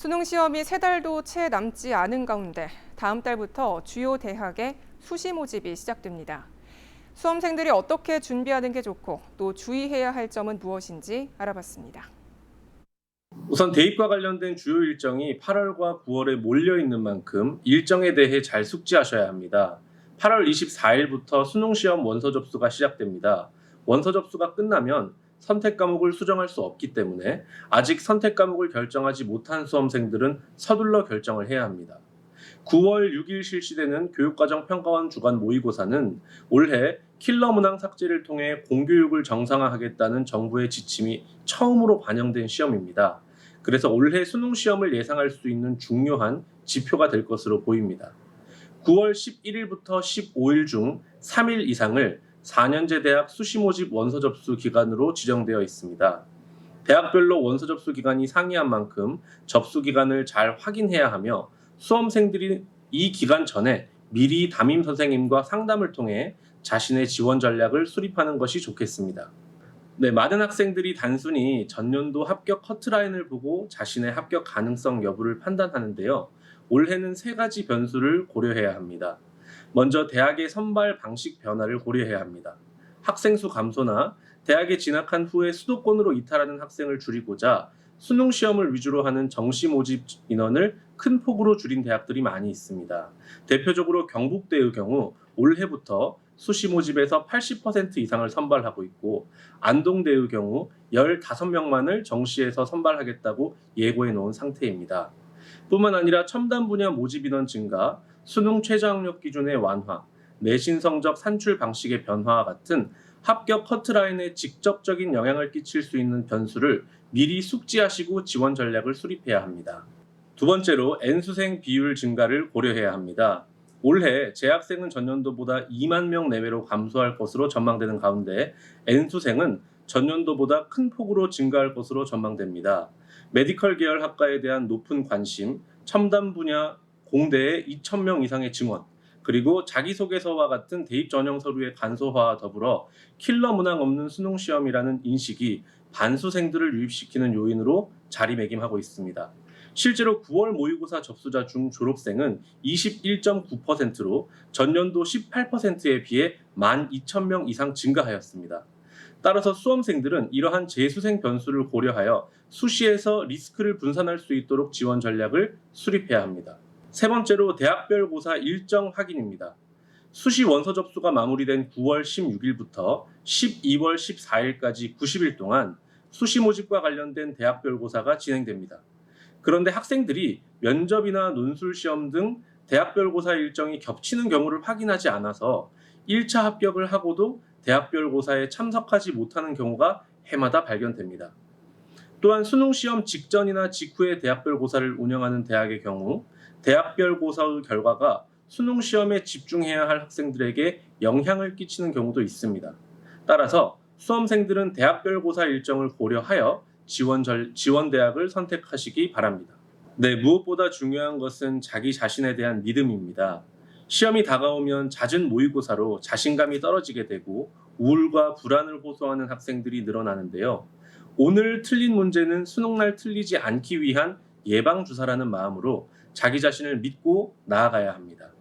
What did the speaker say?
수능 시험이 3달도 채 남지 않은 가운데 다음 달부터 주요 대학의 수시 모집이 시작됩니다. 수험생들이 어떻게 준비하는 게 좋고 또 주의해야 할 점은 무엇인지 알아봤습니다. 우선 대입과 관련된 주요 일정이 8월과 9월에 몰려 있는 만큼 일정에 대해 잘 숙지하셔야 합니다. 8월 24일부터 수능 시험 원서 접수가 시작됩니다. 원서 접수가 끝나면 선택 과목을 수정할 수 없기 때문에 아직 선택 과목을 결정하지 못한 수험생들은 서둘러 결정을 해야 합니다. 9월 6일 실시되는 교육과정평가원 주간 모의고사는 올해 킬러 문항 삭제를 통해 공교육을 정상화하겠다는 정부의 지침이 처음으로 반영된 시험입니다. 그래서 올해 수능 시험을 예상할 수 있는 중요한 지표가 될 것으로 보입니다. 9월 11일부터 15일 중 3일 이상을 4년제 대학 수시 모집 원서 접수 기간으로 지정되어 있습니다. 대학별로 원서 접수 기간이 상이한 만큼 접수 기간을 잘 확인해야 하며 수험생들이 이 기간 전에 미리 담임 선생님과 상담을 통해 자신의 지원 전략을 수립하는 것이 좋겠습니다. 많은 학생들이 단순히 전년도 합격 커트라인을 보고 자신의 합격 가능성 여부를 판단하는데요. 올해는 3가지 변수를 고려해야 합니다. 먼저 대학의 선발 방식 변화를 고려해야 합니다. 학생 수 감소나 대학에 진학한 후에 수도권으로 이탈하는 학생을 줄이고자 수능 시험을 위주로 하는 정시 모집 인원을 큰 폭으로 줄인 대학들이 많이 있습니다. 대표적으로 경북대의 경우 올해부터 수시 모집에서 80% 이상을 선발하고 있고 안동대의 경우 15명만을 정시에서 선발하겠다고 예고해 놓은 상태입니다. 뿐만 아니라 첨단 분야 모집 인원 증가, 수능 최저학력 기준의 완화, 내신 성적 산출 방식의 변화와 같은 합격 커트라인에 직접적인 영향을 끼칠 수 있는 변수를 미리 숙지하시고 지원 전략을 수립해야 합니다. 두 번째로 N수생 비율 증가를 고려해야 합니다. 올해 재학생은 전년도보다 2만 명 내외로 감소할 것으로 전망되는 가운데 N수생은 전년도보다 큰 폭으로 증가할 것으로 전망됩니다. 메디컬 계열 학과에 대한 높은 관심, 첨단 분야 공대에 2,000명 이상의 증원, 그리고 자기소개서와 같은 대입 전형 서류의 간소화와 더불어 킬러 문항 없는 수능 시험이라는 인식이 반수생들을 유입시키는 요인으로 자리매김하고 있습니다. 실제로 9월 모의고사 접수자 중 졸업생은 21.9%로 전년도 18%에 비해 12,000명 이상 증가하였습니다. 따라서 수험생들은 이러한 재수생 변수를 고려하여 수시에서 리스크를 분산할 수 있도록 지원 전략을 수립해야 합니다. 세 번째로 대학별 고사 일정 확인입니다. 수시 원서 접수가 마무리된 9월 16일부터 12월 14일까지 90일 동안 수시 모집과 관련된 대학별 고사가 진행됩니다. 그런데 학생들이 면접이나 논술 시험 등 대학별 고사 일정이 겹치는 경우를 확인하지 않아서 1차 합격을 하고도 대학별 고사에 참석하지 못하는 경우가 해마다 발견됩니다. 또한 수능 시험 직전이나 직후에 대학별 고사를 운영하는 대학의 경우 대학별 고사의 결과가 수능 시험에 집중해야 할 학생들에게 영향을 끼치는 경우도 있습니다. 따라서 수험생들은 대학별 고사 일정을 고려하여 지원 대학을 선택하시기 바랍니다. 무엇보다 중요한 것은 자기 자신에 대한 믿음입니다. 시험이 다가오면 잦은 모의고사로 자신감이 떨어지게 되고 우울과 불안을 호소하는 학생들이 늘어나는데요. 오늘 틀린 문제는 수능날 틀리지 않기 위한 예방주사라는 마음으로 자기 자신을 믿고 나아가야 합니다.